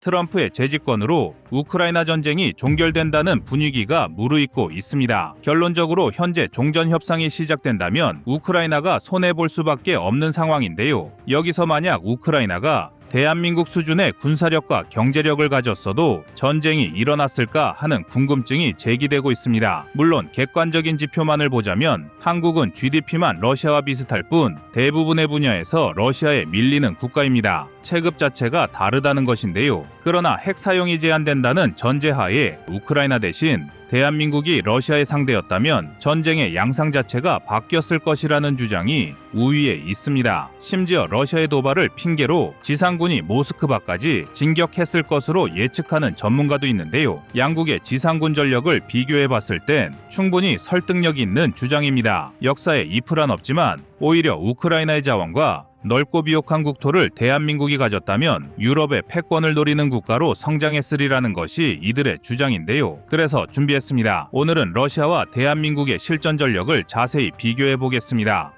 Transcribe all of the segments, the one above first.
트럼프의 재집권으로 우크라이나 전쟁이 종결된다는 분위기가 무르익고 있습니다. 결론적으로 현재 종전 협상이 시작된다면 우크라이나가 손해볼 수밖에 없는 상황인데요. 여기서 만약 우크라이나가 대한민국 수준의 군사력과 경제력을 가졌어도 전쟁이 일어났을까 하는 궁금증이 제기되고 있습니다. 물론 객관적인 지표만을 보자면 한국은 GDP만 러시아와 비슷할 뿐 대부분의 분야에서 러시아에 밀리는 국가입니다. 체급 자체가 다르다는 것인데요. 그러나 핵 사용이 제한된다는 전제하에 우크라이나 대신 대한민국이 러시아의 상대였다면 전쟁의 양상 자체가 바뀌었을 것이라는 주장이 우위에 있습니다. 심지어 러시아의 도발을 핑계로 지상군이 모스크바까지 진격했을 것으로 예측하는 전문가도 있는데요. 양국의 지상군 전력을 비교해봤을 땐 충분히 설득력 있는 주장입니다. 역사에 이프란 없지만 오히려 우크라이나의 자원과 넓고 비옥한 국토를 대한민국이 가졌다면 유럽의 패권을 노리는 국가로 성장했으리라는 것이 이들의 주장인데요. 그래서 준비했습니다. 오늘은 러시아와 대한민국의 실전 전력을 자세히 비교해 보겠습니다.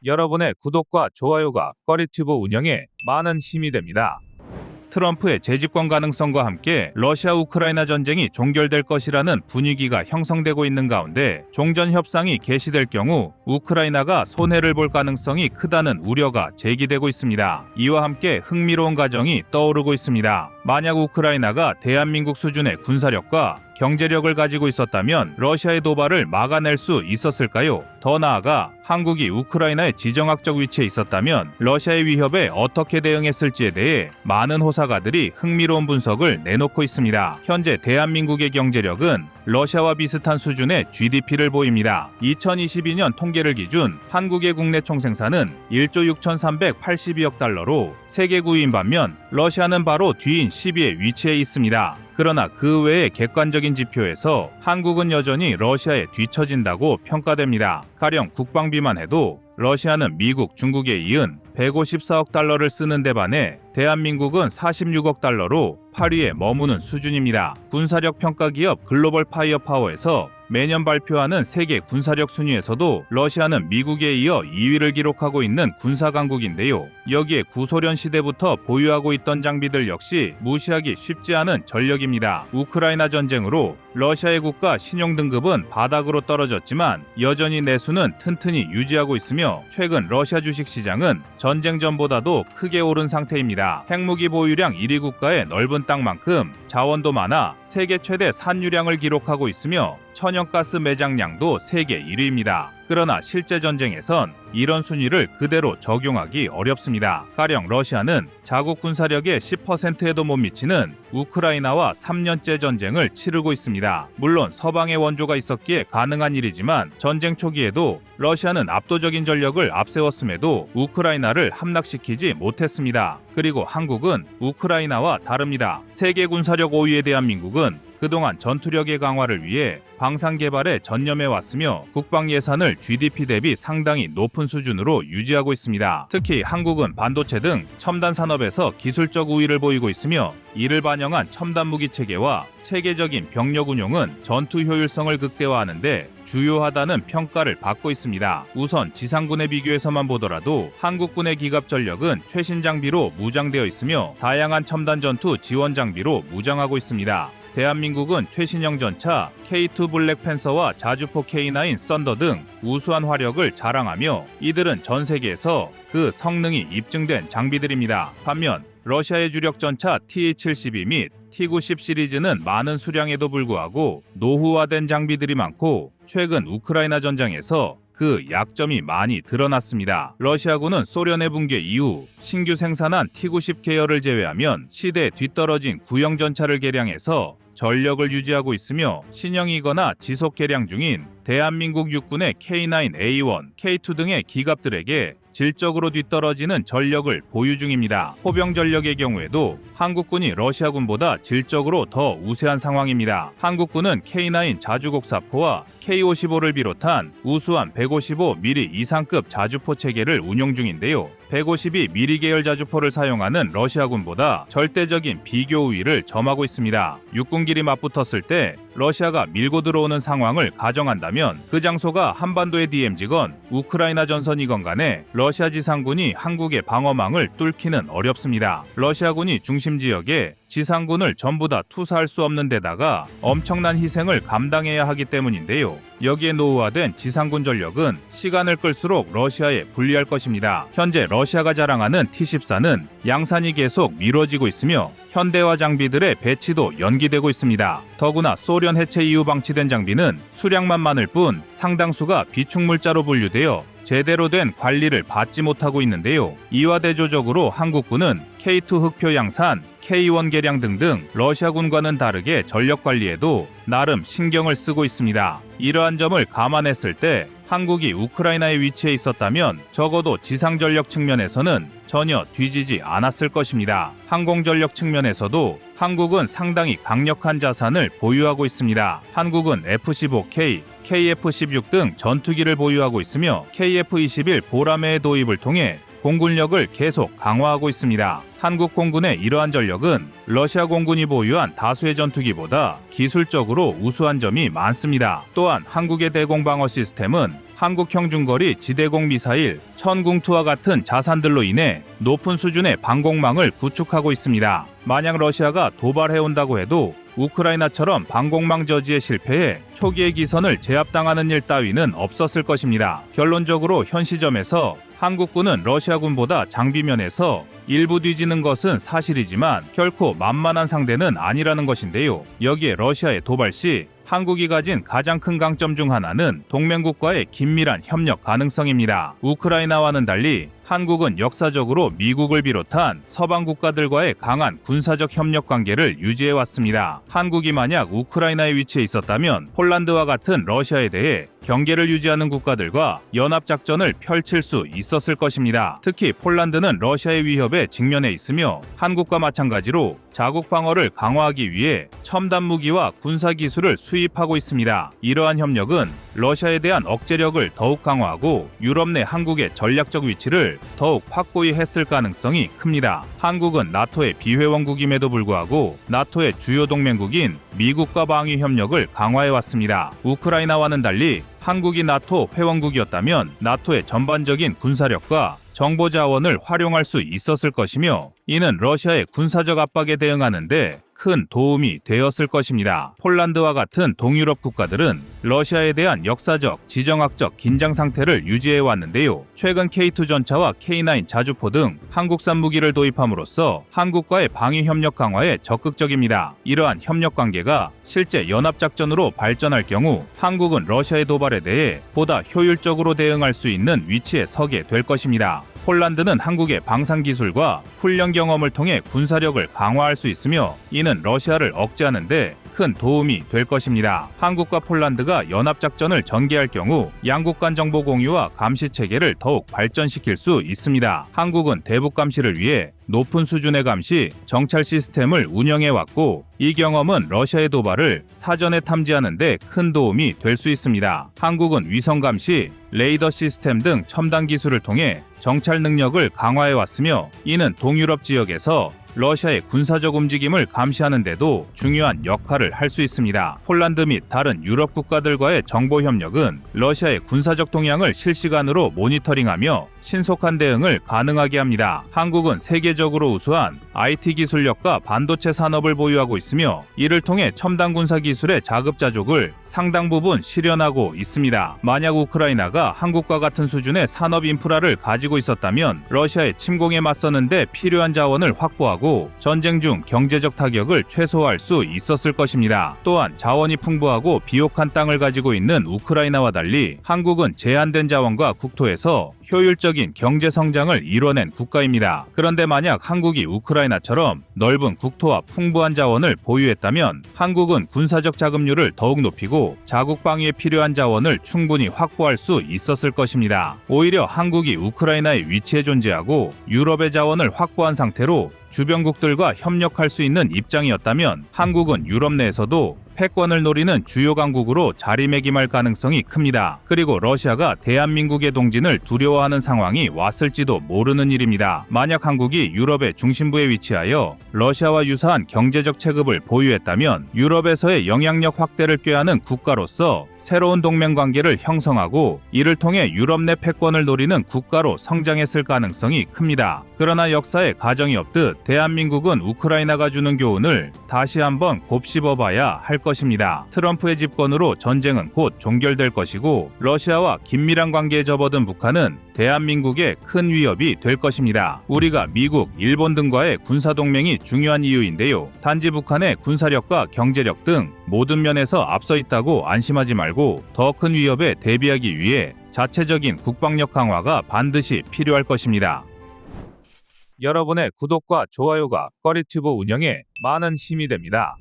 여러분의 구독과 좋아요가 꺼리튜브 운영에 많은 힘이 됩니다. 트럼프의 재집권 가능성과 함께 러시아 우크라이나 전쟁이 종결될 것이라는 분위기가 형성되고 있는 가운데 종전 협상이 개시될 경우 우크라이나가 손해를 볼 가능성이 크다는 우려가 제기되고 있습니다. 이와 함께 흥미로운 가정이 떠오르고 있습니다. 만약 우크라이나가 대한민국 수준의 군사력과 경제력을 가지고 있었다면 러시아의 도발을 막아낼 수 있었을까요? 더 나아가 한국이 우크라이나의 지정학적 위치에 있었다면 러시아의 위협에 어떻게 대응했을지에 대해 많은 호사가들이 흥미로운 분석을 내놓고 있습니다. 현재 대한민국의 경제력은 러시아와 비슷한 수준의 GDP를 보입니다. 2022년 통계를 기준 한국의 국내 총생산은 1조 6,382억 달러로 세계 9위인 반면 러시아는 바로 뒤인 10위에 위치해 있습니다. 그러나 그 외의 객관적인 지표에서 한국은 여전히 러시아에 뒤처진다고 평가됩니다. 가령 국방비만 해도 러시아는 미국, 중국에 이은 154억 달러를 쓰는 데 반해 대한민국은 46억 달러로 8위에 머무는 수준입니다. 군사력 평가 기업 글로벌 파이어파워에서 매년 발표하는 세계 군사력 순위에서도 러시아는 미국에 이어 2위를 기록하고 있는 군사 강국인데요. 여기에 구소련 시대부터 보유하고 있던 장비들 역시 무시하기 쉽지 않은 전력입니다. 우크라이나 전쟁으로 러시아의 국가 신용 등급은 바닥으로 떨어졌지만 여전히 내수는 튼튼히 유지하고 있으며 최근 러시아 주식 시장은 전쟁 전보다도 크게 오른 상태입니다. 핵무기 보유량 1위 국가의 넓은 땅만큼 자원도 많아 세계 최대 산유량을 기록하고 있으며 천연가스 매장량도 세계 1위입니다. 그러나 실제 전쟁에선 이런 순위를 그대로 적용하기 어렵습니다. 가령 러시아는 자국 군사력의 10%에도 못 미치는 우크라이나와 3년째 전쟁을 치르고 있습니다. 물론 서방의 원조가 있었기에 가능한 일이지만 전쟁 초기에도 러시아는 압도적인 전력을 앞세웠음에도 우크라이나를 함락시키지 못했습니다. 그리고 한국은 우크라이나와 다릅니다. 세계 군사력 5위의 대한민국은 그동안 전투력의 강화를 위해 방산 개발에 전념해 왔으며 국방 예산을 GDP 대비 상당히 높은 수준으로 유지하고 있습니다. 특히 한국은 반도체 등 첨단 산업에서 기술적 우위를 보이고 있으며 이를 반영한 첨단 무기 체계와 체계적인 병력 운용은 전투 효율성을 극대화하는데 주요하다는 평가를 받고 있습니다. 우선 지상군에 비교해서만 보더라도 한국군의 기갑 전력은 최신 장비로 무장되어 있으며 다양한 첨단 전투 지원 장비로 무장하고 있습니다. 대한민국은 최신형 전차 K2 블랙팬서와 자주포 K9 썬더 등 우수한 화력을 자랑하며 이들은 전 세계에서 그 성능이 입증된 장비들입니다. 반면 러시아의 주력 전차 TH-72 및 T-90 시리즈는 많은 수량에도 불구하고 노후화된 장비들이 많고 최근 우크라이나 전장에서 그 약점이 많이 드러났습니다. 러시아군은 소련의 붕괴 이후 신규 생산한 T-90 계열을 제외하면 시대에 뒤떨어진 구형 전차를 개량해서 전력을 유지하고 있으며 신형이거나 지속 개량 중인 대한민국 육군의 K9A1, K2 등의 기갑들에게 질적으로 뒤떨어지는 전력을 보유 중입니다. 포병 전력의 경우에도 한국군이 러시아군보다 질적으로 더 우세한 상황입니다. 한국군은 K9 자주곡사포와 K55를 비롯한 우수한 155mm 이상급 자주포 체계를 운용 중인데요. 152 미리 계열 자주포를 사용하는 러시아군보다 절대적인 비교 우위를 점하고 있습니다. 육군끼리 맞붙었을 때 러시아가 밀고 들어오는 상황을 가정한다면 그 장소가 한반도의 DMZ건 우크라이나 전선이건 간에 러시아 지상군이 한국의 방어망을 뚫기는 어렵습니다. 러시아군이 중심 지역에 지상군을 전부 다 투사할 수 없는 데다가 엄청난 희생을 감당해야 하기 때문인데요. 여기에 노후화된 지상군 전력은 시간을 끌수록 러시아에 불리할 것입니다. 현재 러시아가 자랑하는 T-14는 양산이 계속 미뤄지고 있으며 현대화 장비들의 배치도 연기되고 있습니다. 더구나 소련 해체 이후 방치된 장비는 수량만 많을 뿐 상당수가 비축물자로 분류되어 제대로 된 관리를 받지 못하고 있는데요. 이와 대조적으로 한국군은 K2 흑표 양산, K1 개량 등등 러시아군과는 다르게 전력 관리에도 나름 신경을 쓰고 있습니다. 이러한 점을 감안했을 때 한국이 우크라이나에 위치해 있었다면 적어도 지상전력 측면에서는 전혀 뒤지지 않았을 것입니다. 항공전력 측면에서도 한국은 상당히 강력한 자산을 보유하고 있습니다. 한국은 F-15K, KF-16 등 전투기를 보유하고 있으며 KF-21 보라매의 도입을 통해 공군력을 계속 강화하고 있습니다. 한국 공군의 이러한 전력은 러시아 공군이 보유한 다수의 전투기보다 기술적으로 우수한 점이 많습니다. 또한 한국의 대공방어 시스템은 한국형 중거리 지대공 미사일, 천궁2와 같은 자산들로 인해 높은 수준의 방공망을 구축하고 있습니다. 만약 러시아가 도발해온다고 해도 우크라이나처럼 방공망 저지에 실패해 초기의 기선을 제압당하는 일 따위는 없었을 것입니다. 결론적으로 현 시점에서 한국군은 러시아군보다 장비면에서 일부 뒤지는 것은 사실이지만 결코 만만한 상대는 아니라는 것인데요. 여기에 러시아의 도발 시 한국이 가진 가장 큰 강점 중 하나는 동맹국과의 긴밀한 협력 가능성입니다. 우크라이나와는 달리 한국은 역사적으로 미국을 비롯한 서방 국가들과의 강한 군사적 협력 관계를 유지해왔습니다. 한국이 만약 우크라이나에 위치해 있었다면 폴란드와 같은 러시아에 대해 경계를 유지하는 국가들과 연합작전을 펼칠 수 있었을 것입니다. 특히 폴란드는 러시아의 위협에 직면해 있으며 한국과 마찬가지로 자국 방어를 강화하기 위해 첨단 무기와 군사기술을 수입하고 있습니다. 이러한 협력은 러시아에 대한 억제력을 더욱 강화하고 유럽 내 한국의 전략적 위치를 더욱 확고히 했을 가능성이 큽니다. 한국은 나토의 비회원국임에도 불구하고 나토의 주요 동맹국인 미국과 방위 협력을 강화해왔습니다. 우크라이나와는 달리 한국이 나토 회원국이었다면 나토의 전반적인 군사력과 정보 자원을 활용할 수 있었을 것이며 이는 러시아의 군사적 압박에 대응하는 데 큰 도움이 되었을 것입니다. 폴란드와 같은 동유럽 국가들은 러시아에 대한 역사적, 지정학적 긴장 상태를 유지해 왔는데요. 최근 K2 전차와 K9 자주포 등 한국산 무기를 도입함으로써 한국과의 방위 협력 강화에 적극적입니다. 이러한 협력 관계가 실제 연합작전으로 발전할 경우 한국은 러시아의 도발에 대해 보다 효율적으로 대응할 수 있는 위치에 서게 될 것입니다. 폴란드는 한국의 방산 기술과 훈련 경험을 통해 군사력을 강화할 수 있으며 이는 러시아를 억제하는 데 큰 도움이 될 것입니다. 한국과 폴란드가 연합작전을 전개할 경우 양국 간 정보 공유와 감시 체계를 더욱 발전시킬 수 있습니다. 한국은 대북 감시를 위해 높은 수준의 감시, 정찰 시스템을 운영해왔고 이 경험은 러시아의 도발을 사전에 탐지하는 데 큰 도움이 될 수 있습니다. 한국은 위성 감시, 레이더 시스템 등 첨단 기술을 통해 정찰 능력을 강화해왔으며 이는 동유럽 지역에서 러시아의 군사적 움직임을 감시하는 데도 중요한 역할을 할 수 있습니다. 폴란드 및 다른 유럽 국가들과의 정보 협력은 러시아의 군사적 동향을 실시간으로 모니터링하며 신속한 대응을 가능하게 합니다. 한국은 세계적으로 우수한 IT 기술력과 반도체 산업을 보유하고 있으며 이를 통해 첨단 군사 기술의 자급자족을 상당 부분 실현하고 있습니다. 만약 우크라이나가 한국과 같은 수준의 산업 인프라를 가지고 있었다면 러시아의 침공에 맞서는 데 필요한 자원을 확보하고 전쟁 중 경제적 타격을 최소화할 수 있었을 것입니다. 또한 자원이 풍부하고 비옥한 땅을 가지고 있는 우크라이나와 달리 한국은 제한된 자원과 국토에서 효율적인 경제 성장을 이뤄낸 국가입니다. 그런데 만약 한국이 우크라이나처럼 넓은 국토와 풍부한 자원을 보유했다면 한국은 군사적 자금률을 더욱 높이고 자국 방위에 필요한 자원을 충분히 확보할 수 있었을 것입니다. 오히려 한국이 우크라이나에 위치해 존재하고 유럽의 자원을 확보한 상태로 주변국들과 협력할 수 있는 입장이었다면 한국은 유럽 내에서도 패권을 노리는 주요 강국으로 자리매김할 가능성이 큽니다. 그리고 러시아가 대한민국의 동진을 두려워하는 상황이 왔을지도 모르는 일입니다. 만약 한국이 유럽의 중심부에 위치하여 러시아와 유사한 경제적 체급을 보유했다면 유럽에서의 영향력 확대를 꾀하는 국가로서 새로운 동맹 관계를 형성하고 이를 통해 유럽 내 패권을 노리는 국가로 성장했을 가능성이 큽니다. 그러나 역사에 가정이 없듯 대한민국은 우크라이나가 주는 교훈을 다시 한번 곱씹어봐야 할 것입니다. 트럼프의 집권으로 전쟁은 곧 종결될 것이고 러시아와 긴밀한 관계에 접어든 북한은 대한민국의 큰 위협이 될 것입니다. 우리가 미국, 일본 등과의 군사동맹이 중요한 이유인데요. 단지 북한의 군사력과 경제력 등 모든 면에서 앞서 있다고 안심하지 말고 더 큰 위협에 대비하기 위해 자체적인 국방력 강화가 반드시 필요할 것입니다. 여러분의 구독과 좋아요가 꺼리튜브 운영에 많은 힘이 됩니다.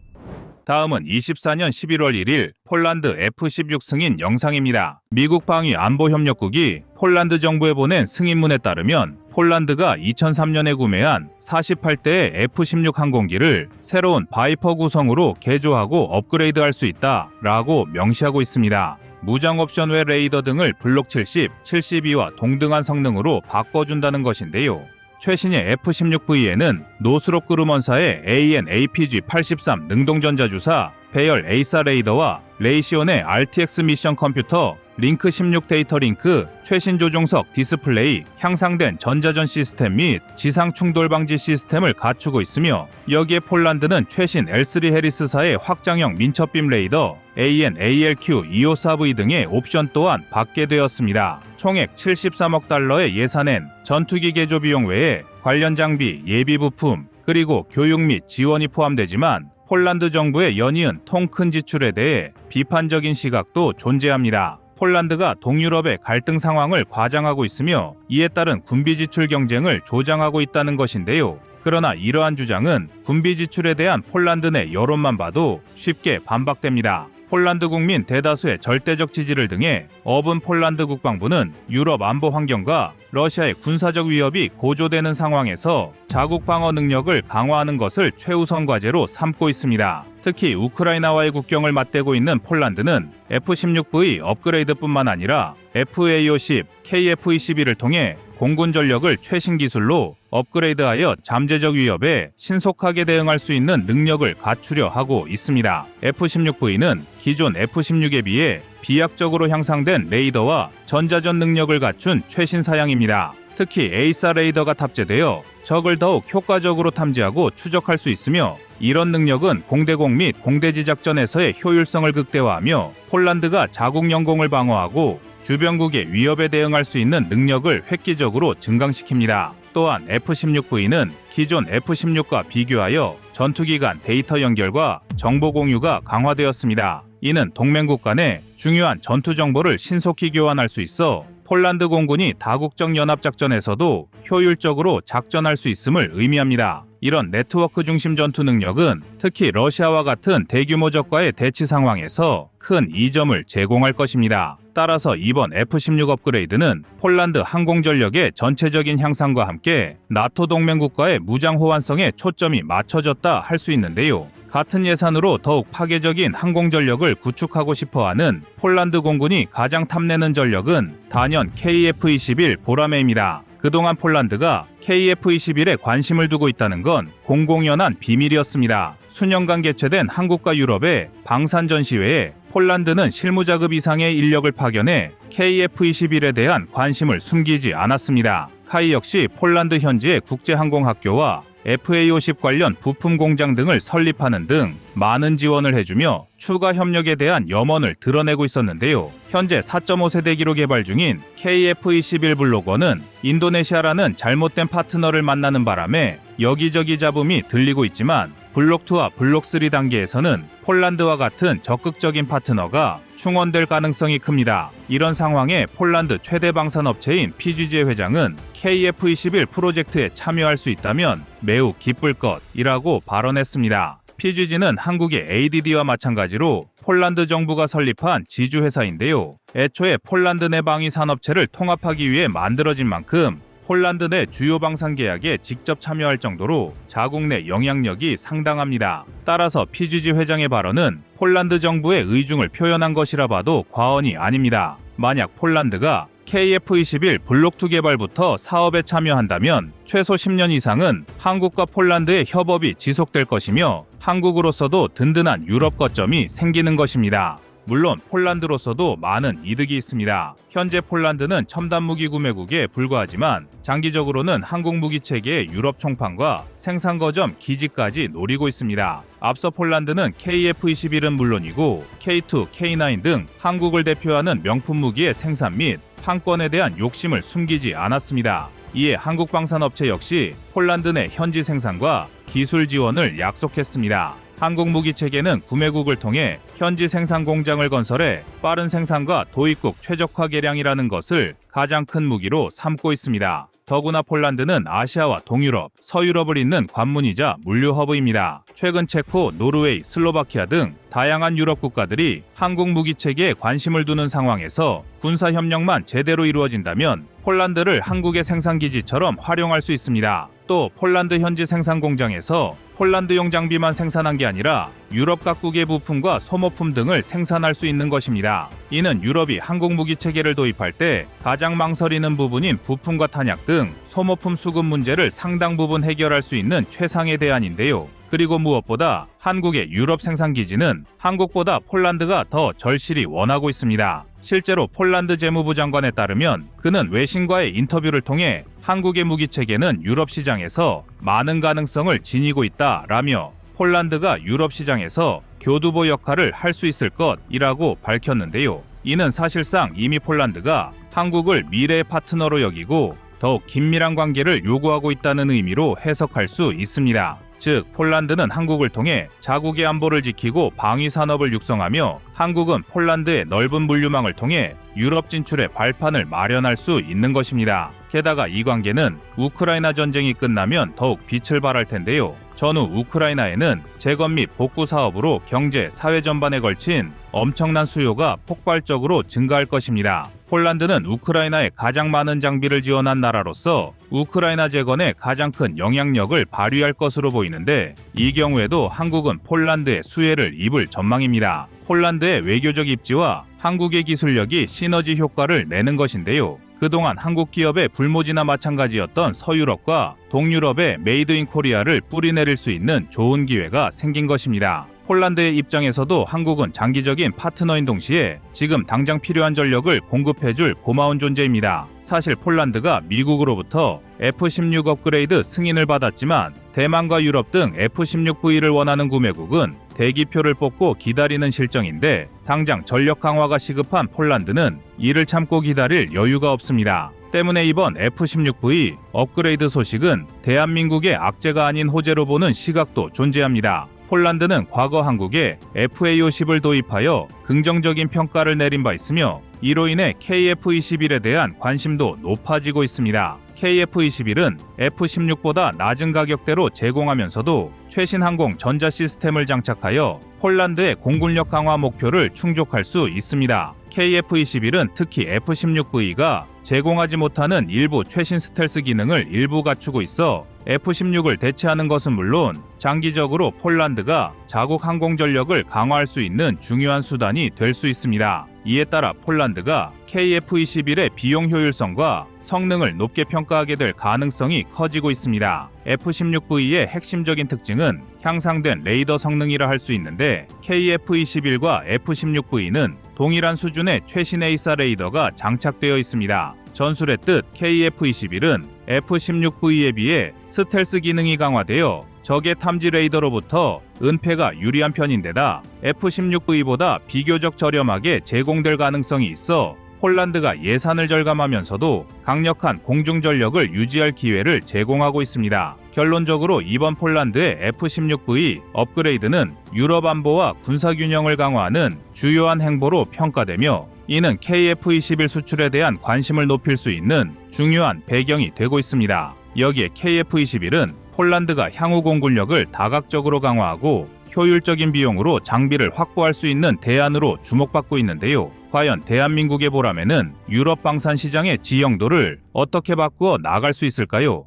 다음은 24년 11월 1일 폴란드 F-16 승인 영상입니다. 미국 방위 안보협력국이 폴란드 정부에 보낸 승인문에 따르면 폴란드가 2003년에 구매한 48대의 F-16 항공기를 새로운 바이퍼 구성으로 개조하고 업그레이드할 수 있다라고 명시하고 있습니다. 무장 옵션 외 레이더 등을 블록 70, 72와 동등한 성능으로 바꿔준다는 것인데요. 최신의 F-16V에는 노스롭 그루먼사의 AN/APG-83 능동전자주사, 배열 A4 레이더와 레이시온의 RTX 미션 컴퓨터, 링크 16 데이터 링크, 최신 조종석 디스플레이, 향상된 전자전 시스템 및 지상 충돌 방지 시스템을 갖추고 있으며 여기에 폴란드는 최신 L3 해리스사의 확장형 민첩빔 레이더, AN/ALQ-254V 등의 옵션 또한 받게 되었습니다. 총액 73억 달러의 예산엔 전투기 개조 비용 외에 관련 장비, 예비 부품, 그리고 교육 및 지원이 포함되지만 폴란드 정부의 연이은 통 큰 지출에 대해 비판적인 시각도 존재합니다. 폴란드가 동유럽의 갈등 상황을 과장하고 있으며 이에 따른 군비 지출 경쟁을 조장하고 있다는 것인데요. 그러나 이러한 주장은 군비 지출에 대한 폴란드 내 여론만 봐도 쉽게 반박됩니다. 폴란드 국민 대다수의 절대적 지지를 등해 어분 폴란드 국방부는 유럽 안보 환경과 러시아의 군사적 위협이 고조되는 상황에서 자국 방어 능력을 강화하는 것을 최우선 과제로 삼고 있습니다. 특히 우크라이나와의 국경을 맞대고 있는 폴란드는 F-16V 업그레이드뿐만 아니라 FA-50, KF-21을 통해 공군 전력을 최신 기술로 업그레이드하여 잠재적 위협에 신속하게 대응할 수 있는 능력을 갖추려 하고 있습니다. F-16V는 기존 F-16에 비해 비약적으로 향상된 레이더와 전자전 능력을 갖춘 최신 사양입니다. 특히 A4 레이더가 탑재되어 적을 더욱 효과적으로 탐지하고 추적할 수 있으며 이런 능력은 공대공 및 공대지 작전에서의 효율성을 극대화하며 폴란드가 자국 영공을 방어하고 주변국의 위협에 대응할 수 있는 능력을 획기적으로 증강시킵니다. 또한 F-16V는 기존 F-16과 비교하여 전투기 간 데이터 연결과 정보 공유가 강화되었습니다. 이는 동맹국 간의 중요한 전투 정보를 신속히 교환할 수 있어 폴란드 공군이 다국적 연합작전에서도 효율적으로 작전할 수 있음을 의미합니다. 이런 네트워크 중심 전투 능력은 특히 러시아와 같은 대규모 적과의 대치 상황에서 큰 이점을 제공할 것입니다. 따라서 이번 F-16 업그레이드는 폴란드 항공전력의 전체적인 향상과 함께 나토 동맹국과의 무장 호환성에 초점이 맞춰졌다 할 수 있는데요. 같은 예산으로 더욱 파괴적인 항공전력을 구축하고 싶어하는 폴란드 공군이 가장 탐내는 전력은 단연 KF-21 보라매입니다. 그동안 폴란드가 KF-21에 관심을 두고 있다는 건 공공연한 비밀이었습니다. 수년간 개최된 한국과 유럽의 방산 전시회에 폴란드는 실무자급 이상의 인력을 파견해 KF-21에 대한 관심을 숨기지 않았습니다. 카이 역시 폴란드 현지의 국제항공학교와 FA-50 관련 부품 공장 등을 설립하는 등 많은 지원을 해주며 추가 협력에 대한 염원을 드러내고 있었는데요. 현재 4.5세대기로 개발 중인 KF-21 블록1은 인도네시아라는 잘못된 파트너를 만나는 바람에 여기저기 잡음이 들리고 있지만 블록2와 블록3 단계에서는 폴란드와 같은 적극적인 파트너가 충원될 가능성이 큽니다. 이런 상황에 폴란드 최대 방산업체인 PGG의 회장은 KF-21 프로젝트에 참여할 수 있다면 매우 기쁠 것이라고 발언했습니다. PGG는 한국의 ADD와 마찬가지로 폴란드 정부가 설립한 지주회사인데요. 애초에 폴란드 내 방위 산업체를 통합하기 위해 만들어진 만큼 폴란드 내 주요 방산 계약에 직접 참여할 정도로 자국 내 영향력이 상당합니다. 따라서 PGG 회장의 발언은 폴란드 정부의 의중을 표현한 것이라 봐도 과언이 아닙니다. 만약 폴란드가 KF-21 블록2 개발부터 사업에 참여한다면 최소 10년 이상은 한국과 폴란드의 협업이 지속될 것이며 한국으로서도 든든한 유럽 거점이 생기는 것입니다. 물론 폴란드로서도 많은 이득이 있습니다. 현재 폴란드는 첨단 무기 구매국에 불과하지만 장기적으로는 한국 무기 체계의 유럽 총판과 생산 거점 기지까지 노리고 있습니다. 앞서 폴란드는 KF-21은 물론이고 K2, K9 등 한국을 대표하는 명품 무기의 생산 및 판권에 대한 욕심을 숨기지 않았습니다. 이에 한국방산업체 역시 폴란드 내 현지 생산과 기술 지원을 약속했습니다. 한국 무기 체계는 구매국을 통해 현지 생산 공장을 건설해 빠른 생산과 도입국 최적화 개량이라는 것을 가장 큰 무기로 삼고 있습니다. 더구나 폴란드는 아시아와 동유럽, 서유럽을 잇는 관문이자 물류 허브입니다. 최근 체코, 노르웨이, 슬로바키아 등 다양한 유럽 국가들이 한국 무기 체계에 관심을 두는 상황에서 군사 협력만 제대로 이루어진다면 폴란드를 한국의 생산 기지처럼 활용할 수 있습니다. 또 폴란드 현지 생산 공장에서 폴란드용 장비만 생산한 게 아니라 유럽 각국의 부품과 소모품 등을 생산할 수 있는 것입니다. 이는 유럽이 한국 무기 체계를 도입할 때 가장 망설이는 부분인 부품과 탄약 등 소모품 수급 문제를 상당 부분 해결할 수 있는 최상의 대안인데요. 그리고 무엇보다 한국의 유럽 생산 기지는 한국보다 폴란드가 더 절실히 원하고 있습니다. 실제로 폴란드 재무부 장관에 따르면 그는 외신과의 인터뷰를 통해 한국의 무기 체계는 유럽 시장에서 많은 가능성을 지니고 있다라며 폴란드가 유럽 시장에서 교두보 역할을 할 수 있을 것이라고 밝혔는데요. 이는 사실상 이미 폴란드가 한국을 미래의 파트너로 여기고 더욱 긴밀한 관계를 요구하고 있다는 의미로 해석할 수 있습니다. 즉 폴란드는 한국을 통해 자국의 안보를 지키고 방위 산업을 육성하며 한국은 폴란드의 넓은 물류망을 통해 유럽 진출의 발판을 마련할 수 있는 것입니다. 게다가 이 관계는 우크라이나 전쟁이 끝나면 더욱 빛을 발할 텐데요. 전후 우크라이나에는 재건 및 복구 사업으로 경제, 사회 전반에 걸친 엄청난 수요가 폭발적으로 증가할 것입니다. 폴란드는 우크라이나에 가장 많은 장비를 지원한 나라로서 우크라이나 재건에 가장 큰 영향력을 발휘할 것으로 보이는데 이 경우에도 한국은 폴란드의 수혜를 입을 전망입니다. 폴란드의 외교적 입지와 한국의 기술력이 시너지 효과를 내는 것인데요. 그동안 한국 기업의 불모지나 마찬가지였던 서유럽과 동유럽의 메이드 인 코리아를 뿌리내릴 수 있는 좋은 기회가 생긴 것입니다. 폴란드의 입장에서도 한국은 장기적인 파트너인 동시에 지금 당장 필요한 전력을 공급해줄 고마운 존재입니다. 사실 폴란드가 미국으로부터 F-16 업그레이드 승인을 받았지만 대만과 유럽 등 F-16V를 원하는 구매국은 대기표를 뽑고 기다리는 실정인데 당장 전력 강화가 시급한 폴란드는 이를 참고 기다릴 여유가 없습니다. 때문에 이번 F-16V 업그레이드 소식은 대한민국의 악재가 아닌 호재로 보는 시각도 존재합니다. 폴란드는 과거 한국에 FA-50을 도입하여 긍정적인 평가를 내린 바 있으며 이로 인해 KF-21에 대한 관심도 높아지고 있습니다. KF-21은 F-16보다 낮은 가격대로 제공하면서도 최신 항공 전자 시스템을 장착하여 폴란드의 공군력 강화 목표를 충족할 수 있습니다. KF-21은 특히 F-16V가 제공하지 못하는 일부 최신 스텔스 기능을 일부 갖추고 있어 F-16을 대체하는 것은 물론 장기적으로 폴란드가 자국 항공 전력을 강화할 수 있는 중요한 수단이 될 수 있습니다. 이에 따라 폴란드가 KF-21의 비용 효율성과 성능을 높게 평가하게 될 가능성이 커지고 있습니다. F-16V의 핵심적인 특징은 향상된 레이더 성능이라 할 수 있는데 KF-21과 F-16V는 동일한 수준의 최신 A사 레이더가 장착되어 있습니다. 전술의 뜻 KF-21은 F-16V에 비해 스텔스 기능이 강화되어 적의 탐지 레이더로부터 은폐가 유리한 편인데다 F-16V보다 비교적 저렴하게 제공될 가능성이 있어 폴란드가 예산을 절감하면서도 강력한 공중 전력을 유지할 기회를 제공하고 있습니다. 결론적으로 이번 폴란드의 F-16V 업그레이드는 유럽 안보와 군사 균형을 강화하는 주요한 행보로 평가되며 이는 KF-21 수출에 대한 관심을 높일 수 있는 중요한 배경이 되고 있습니다. 여기에 KF-21은 폴란드가 향후 공군력을 다각적으로 강화하고 효율적인 비용으로 장비를 확보할 수 있는 대안으로 주목받고 있는데요. 과연 대한민국의 보람에는 유럽 방산 시장의 지형도를 어떻게 바꾸어 나갈 수 있을까요?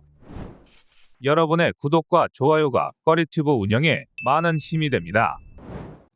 여러분의 구독과 좋아요가 꺼리튜브 운영에 많은 힘이 됩니다.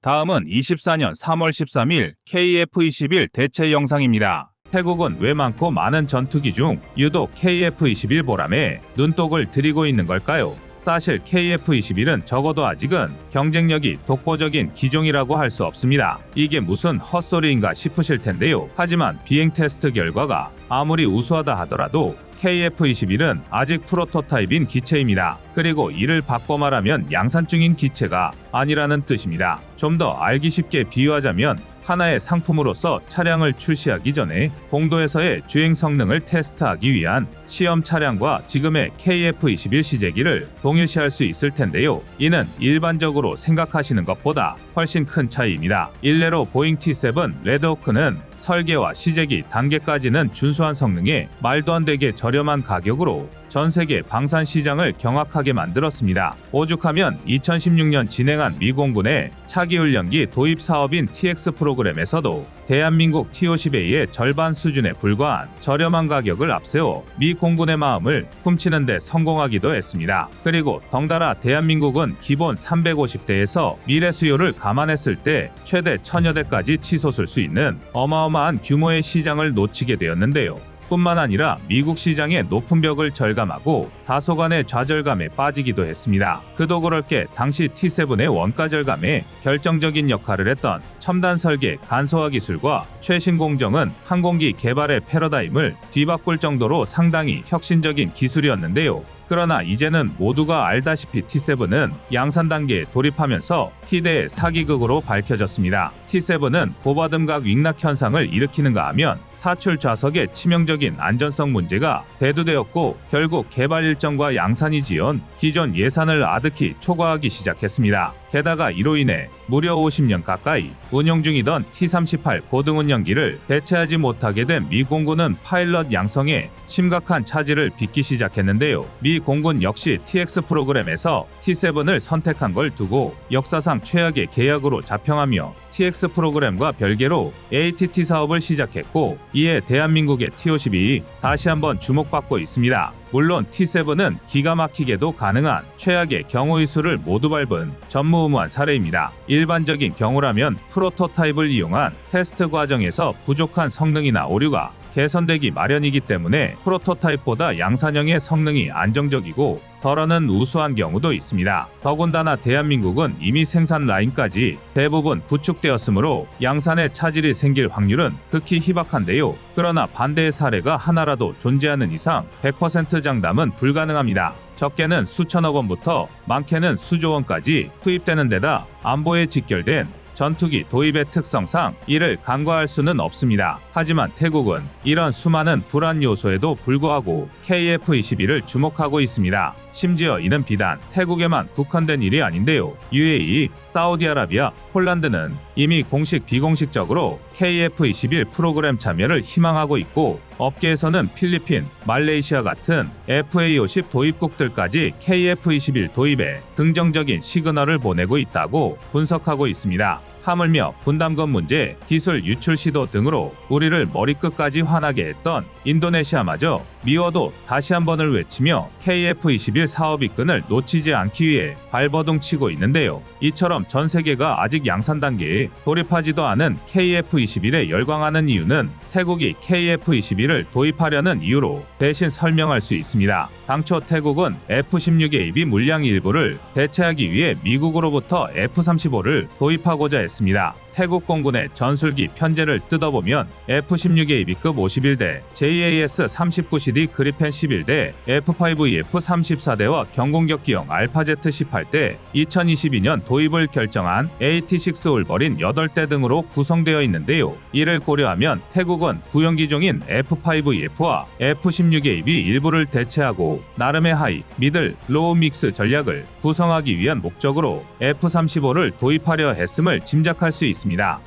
다음은 24년 3월 13일 KF-21 대체 영상입니다. 태국은 왜 많고 많은 전투기 중 유독 KF-21 보람에 눈독을 들이고 있는 걸까요? 사실 KF-21은 적어도 아직은 경쟁력이 독보적인 기종이라고 할 수 없습니다. 이게 무슨 헛소리인가 싶으실 텐데요. 하지만 비행 테스트 결과가 아무리 우수하다 하더라도 KF-21은 아직 프로토타입인 기체입니다. 그리고 이를 바꿔 말하면 양산 중인 기체가 아니라는 뜻입니다. 좀 더 알기 쉽게 비유하자면 하나의 상품으로서 차량을 출시하기 전에 공도에서의 주행 성능을 테스트하기 위한 시험 차량과 지금의 KF-21 시제기를 동일시할 수 있을 텐데요. 이는 일반적으로 생각하시는 것보다 훨씬 큰 차이입니다. 일례로 보잉 T7 레드호크는 설계와 시제기 단계까지는 준수한 성능에 말도 안 되게 저렴한 가격으로 전 세계 방산 시장을 경악하게 만들었습니다. 오죽하면 2016년 진행한 미 공군의 차기 훈련기 도입 사업인 TX 프로그램에서도 대한민국 T-50A의 절반 수준에 불과한 저렴한 가격을 앞세워 미 공군의 마음을 훔치는 데 성공하기도 했습니다. 그리고 덩달아 대한민국은 기본 350대에서 미래 수요를 감안했을 때 최대 1000여 대까지 치솟을 수 있는 어마어마한 규모의 시장을 놓치게 되었는데요. 뿐만 아니라 미국 시장의 높은 벽을 절감하고 다소간의 좌절감에 빠지기도 했습니다. 그도 그럴 게 당시 T7의 원가 절감에 결정적인 역할을 했던 첨단 설계 간소화 기술과 최신 공정은 항공기 개발의 패러다임을 뒤바꿀 정도로 상당히 혁신적인 기술이었는데요. 그러나 이제는 모두가 알다시피 T7은 양산 단계에 돌입하면서 희대의 사기극으로 밝혀졌습니다. T7은 고바등각 윙락 현상을 일으키는가 하면 사출 좌석의 치명적인 안전성 문제가 대두되었고 결국 개발 일정과 양산이 지연 기존 예산을 아득히 초과하기 시작했습니다. 게다가 이로 인해 무려 50년 가까이 운용 중이던 T-38 고등운영기를 대체하지 못하게 된 미 공군은 파일럿 양성에 심각한 차질을 빚기 시작했는데요. 미 공군 역시 TX 프로그램에서 T7을 선택한 걸 두고 역사상 최악의 계약으로 자평하며 TX 프로그램과 별개로 ATT 사업을 시작했고 이에 대한민국의 T-52 다시 한번 주목받고 있습니다. 물론 T7은 기가 막히게도 가능한 최악의 경우의 수를 모두 밟은 전무후무한 사례입니다. 일반적인 경우라면 프로토타입을 이용한 테스트 과정에서 부족한 성능이나 오류가 개선되기 마련이기 때문에 프로토타입보다 양산형의 성능이 안정적이고 덜어는 우수한 경우도 있습니다. 더군다나 대한민국은 이미 생산 라인까지 대부분 구축되었으므로 양산에 차질이 생길 확률은 극히 희박한데요. 그러나 반대의 사례가 하나라도 존재하는 이상 100% 장담은 불가능합니다. 적게는 수천억 원부터 많게는 수조 원까지 투입되는 데다 안보에 직결된 전투기 도입의 특성상 이를 간과할 수는 없습니다. 하지만 태국은 이런 수많은 불안 요소에도 불구하고 KF-21을 주목하고 있습니다. 심지어 이는 비단 태국에만 국한된 일이 아닌데요. UAE, 사우디아라비아, 폴란드는 이미 공식 비공식적으로 KF-21 프로그램 참여를 희망하고 있고 업계에서는 필리핀, 말레이시아 같은 FA-50 도입국들까지 KF-21 도입에 긍정적인 시그널을 보내고 있다고 분석하고 있습니다. 하물며 분담금 문제, 기술 유출 시도 등으로 우리를 머리끝까지 화나게 했던 인도네시아마저 미워도 다시 한 번을 외치며 KF-21 사업 이끈을 놓치지 않기 위해 발버둥 치고 있는데요. 이처럼 전 세계가 아직 양산 단계에 돌입하지도 않은 KF-21에 열광하는 이유는 태국이 KF-21을 도입하려는 이유로 대신 설명할 수 있습니다. 당초 태국은 F-16AB 물량 일부를 대체하기 위해 미국으로부터 F-35를 도입하고자 했습니다. 태국 공군의 전술기 편제를 뜯어보면 F-16AB급 51대, JAS-39CD 그리펜 11대, F-5EF 34대와 경공격기형 알파제트 18대, 2022년 도입을 결정한 AT-6 올버린 8대 등으로 구성되어 있는데요. 이를 고려하면 태국은 구형기종인 F-5EF와 F-16AB 일부를 대체하고 나름의 하이, 미들, 로우 믹스 전략을 구성하기 위한 목적으로 F-35를 도입하려 했음을 짐작할 수 있습니다.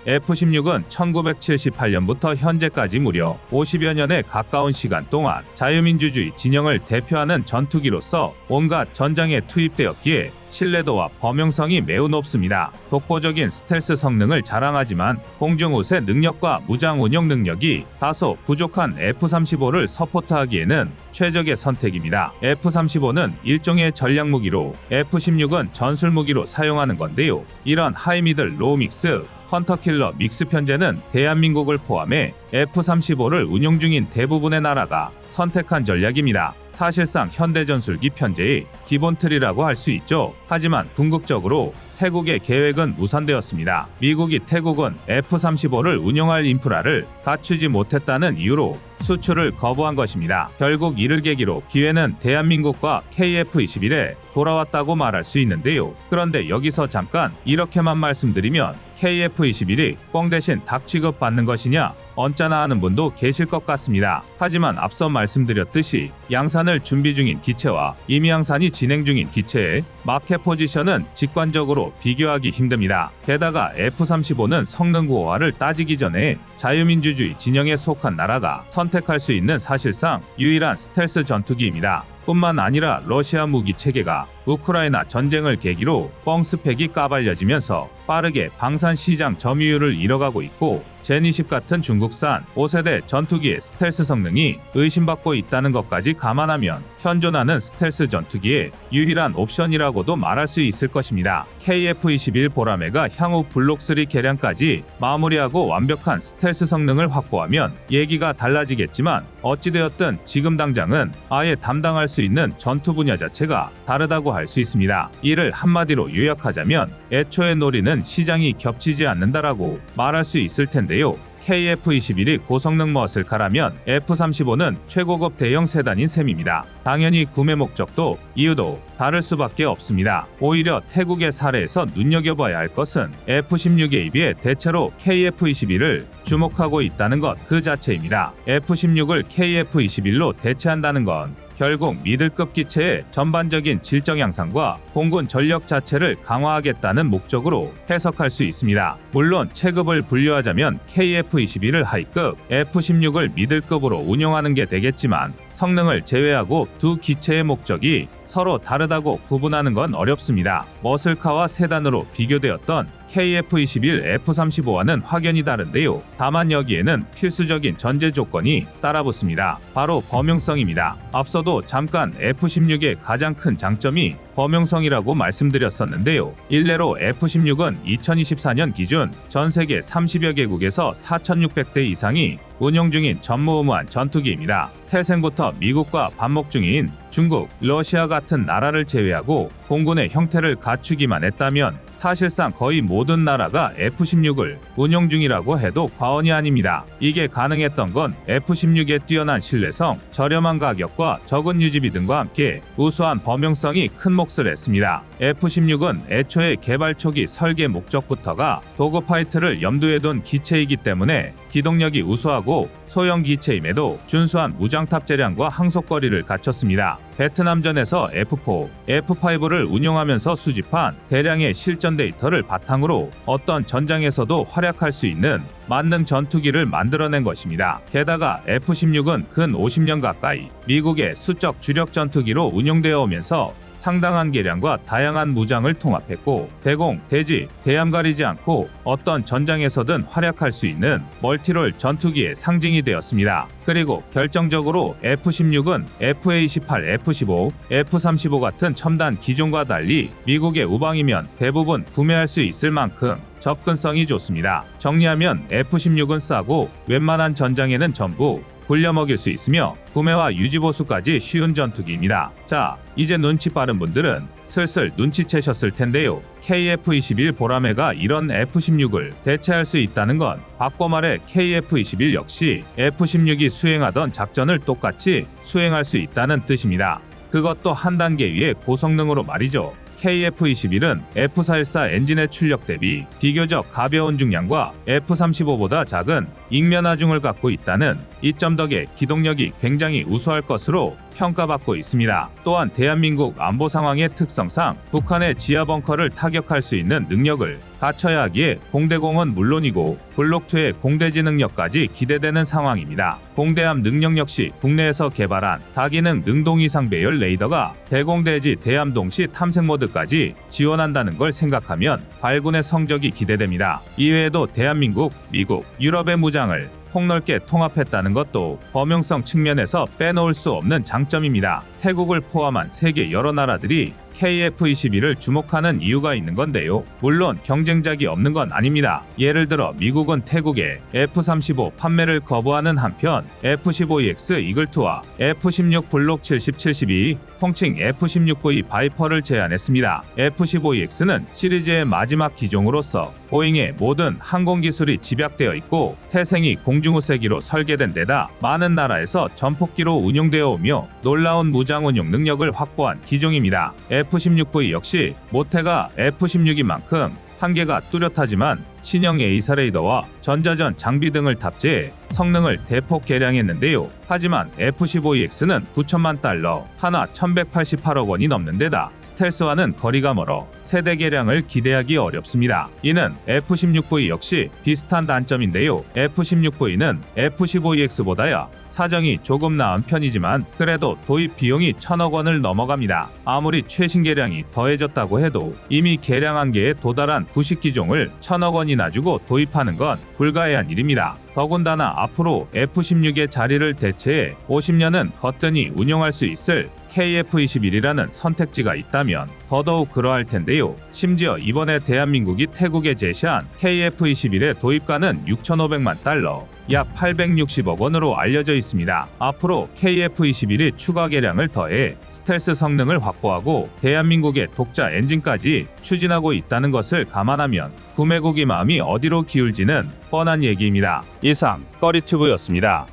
F-16은 1978년부터 현재까지 무려 50여 년에 가까운 시간 동안 자유민주주의 진영을 대표하는 전투기로서 온갖 전장에 투입되었기에 신뢰도와 범용성이 매우 높습니다. 독보적인 스텔스 성능을 자랑하지만 공중우세 능력과 무장 운용 능력이 다소 부족한 F-35를 서포트하기에는 최적의 선택입니다. F-35는 일종의 전략무기로 F-16은 전술무기로 사용하는 건데요. 이런 하이미들 로우 믹스 헌터킬러 믹스 편제는 대한민국을 포함해 F-35를 운용 중인 대부분의 나라가 선택한 전략입니다. 사실상 현대전술기 편제의 기본 틀이라고 할 수 있죠. 하지만 궁극적으로 태국의 계획은 무산되었습니다. 미국이 태국은 F-35를 운용할 인프라를 갖추지 못했다는 이유로 수출을 거부한 것입니다. 결국 이를 계기로 기회는 대한민국과 KF-21에 돌아왔다고 말할 수 있는데요. 그런데 여기서 잠깐 이렇게만 말씀드리면 KF-21이 뻥 대신 닭 취급받는 것이냐 언짢아 하는 분도 계실 것 같습니다. 하지만 앞서 말씀드렸듯이 양산을 준비 중인 기체와 이미 양산이 진행 중인 기체의 마켓 포지션은 직관적으로 비교하기 힘듭니다. 게다가 F-35는 성능 고하를 따지기 전에 자유민주주의 진영에 속한 나라가 선택할 수 있는 사실상 유일한 스텔스 전투기입니다. 뿐만 아니라 러시아 무기 체계가 우크라이나 전쟁을 계기로 뻥 스펙이 까발려지면서 빠르게 방산 시장 점유율을 잃어가고 있고 젠20 같은 중국산 5세대 전투기의 스텔스 성능이 의심받고 있다는 것까지 감안하면 현존하는 스텔스 전투기의 유일한 옵션이라고도 말할 수 있을 것입니다. KF-21 보라매가 향후 블록3 개량까지 마무리하고 완벽한 스텔스 성능을 확보하면 얘기가 달라지겠지만 어찌되었든 지금 당장은 아예 담당할 수 있는 전투 분야 자체가 다르다고 할 수 있습니다. 이를 한마디로 요약하자면 애초에 노리는 시장이 겹치지 않는다라고 말할 수 있을 텐데요. KF-21이 고성능 머슬카라면 F-35는 최고급 대형 세단인 셈입니다. 당연히 구매 목적도 이유도 다를 수밖에 없습니다. 오히려 태국의 사례에서 눈여겨봐야 할 것은 F-16에 비해 대체로 KF-21을 주목하고 있다는 것 그 자체입니다. F-16을 KF-21로 대체한다는 건 결국 미들급 기체의 전반적인 질적 향상과 공군 전력 자체를 강화하겠다는 목적으로 해석할 수 있습니다. 물론 체급을 분류하자면 KF-21을 하이급, F-16을 미들급으로 운용하는 게 되겠지만 성능을 제외하고 두 기체의 목적이 서로 다르다고 구분하는 건 어렵습니다. 머슬카와 세단으로 비교되었던 KF-21 F-35와는 확연히 다른데요. 다만 여기에는 필수적인 전제 조건이 따라붙습니다. 바로 범용성입니다. 앞서도 잠깐 F-16의 가장 큰 장점이 범용성이라고 말씀드렸었는데요. 일례로 F-16은 2024년 기준 전 세계 30여 개국에서 4,600대 이상이 운용 중인 전무후무한 전투기입니다. 태생부터 미국과 반목 중인 중국, 러시아 같은 나라를 제외하고 공군의 형태를 갖추기만 했다면 사실상 거의 모든 나라가 F-16을 운용 중이라고 해도 과언이 아닙니다. 이게 가능했던 건 F-16의 뛰어난 신뢰성, 저렴한 가격과 적은 유지비 등과 함께 우수한 범용성이 큰 몫을 했습니다. F-16은 애초에 개발 초기 설계 목적부터가 도그파이트를 염두에 둔 기체이기 때문에 기동력이 우수하고 소형 기체임에도 준수한 무장탑 재량과 항속거리를 갖췄습니다. 베트남전에서 F4, F5를 운용하면서 수집한 대량의 실전 데이터를 바탕으로 어떤 전장에서도 활약할 수 있는 만능 전투기를 만들어낸 것입니다. 게다가 F-16은 근 50년 가까이 미국의 수적 주력 전투기로 운용되어 오면서 상당한 개량과 다양한 무장을 통합했고 대공, 대지, 대함 가리지 않고 어떤 전장에서든 활약할 수 있는 멀티롤 전투기의 상징이 되었습니다. 그리고 결정적으로 F-16은 FA-18, F-15, F-35 같은 첨단 기종과 달리 미국의 우방이면 대부분 구매할 수 있을 만큼 접근성이 좋습니다. 정리하면 F-16은 싸고 웬만한 전장에는 전부 굴려먹일 수 있으며 구매와 유지보수까지 쉬운 전투기입니다. 자, 이제 눈치 빠른 분들은 슬슬 눈치채셨을 텐데요. KF-21 보라매가 이런 F-16을 대체할 수 있다는 건 바꿔 말해 KF-21 역시 F-16이 수행하던 작전을 똑같이 수행할 수 있다는 뜻입니다. 그것도 한 단계 위의 고성능으로 말이죠. KF-21은 F-414 엔진의 출력 대비 비교적 가벼운 중량과 F-35보다 작은 익면 하중을 갖고 있다는 이점 덕에 기동력이 굉장히 우수할 것으로 평가받고 있습니다. 또한 대한민국 안보 상황의 특성상 북한의 지하 벙커를 타격할 수 있는 능력을 갖춰야 하기에 공대공은 물론이고 블록2의 공대지 능력까지 기대되는 상황입니다. 공대함 능력 역시 국내에서 개발한 다기능 능동이상 배열 레이더가 대공대지 대함동시 탐색 모드까지 지원한다는 걸 생각하면 발군의 성적이 기대됩니다. 이외에도 대한민국, 미국, 유럽의 무장을 폭넓게 통합했다는 것도 범용성 측면에서 빼놓을 수 없는 장점입니다. 태국을 포함한 세계 여러 나라들이 KF-21을 주목하는 이유가 있는 건데요. 물론 경쟁작이 없는 건 아닙니다. 예를 들어 미국은 태국에 F-35 판매를 거부하는 한편 F-15EX 이글투와 F-16 블록 70-72, 통칭 F-16V 바이퍼를 제안했습니다. F-15EX는 시리즈의 마지막 기종으로서 보잉의 모든 항공기술이 집약되어 있고 태생이 공중우세기로 설계된 데다 많은 나라에서 전폭기로 운용되어 오며 놀라운 무장 운용 능력을 확보한 기종입니다. F-16V 역시 모태가 F-16인 만큼 한계가 뚜렷하지만 신형 A사 레이더와 전자전 장비 등을 탑재해 성능을 대폭 개량했는데요. 하지만 F-15EX는 9천만 달러, 하나 1188억 원이 넘는 데다 스텔스와는 거리가 멀어 세대 개량을 기대하기 어렵습니다. 이는 F-16V 역시 비슷한 단점인데요. F-16V는 F-15EX보다야 사정이 조금 나은 편이지만 그래도 도입 비용이 1,000억 원을 넘어갑니다. 아무리 최신 개량이 더해졌다고 해도 이미 개량 한계에 도달한 구식 기종을 1,000억 원이나 주고 도입하는 건 불가해한 일입니다. 더군다나 앞으로 F-16의 자리를 대체해 50년은 거뜬히 운용할 수 있을 KF-21이라는 선택지가 있다면 더더욱 그러할 텐데요. 심지어 이번에 대한민국이 태국에 제시한 KF-21의 도입가는 6,500만 달러, 약 860억 원으로 알려져 있습니다. 앞으로 KF-21이 추가 개량을 더해 스텔스 성능을 확보하고 대한민국의 독자 엔진까지 추진하고 있다는 것을 감안하면 구매국의 마음이 어디로 기울지는 뻔한 얘기입니다. 이상 꺼리튜브였습니다.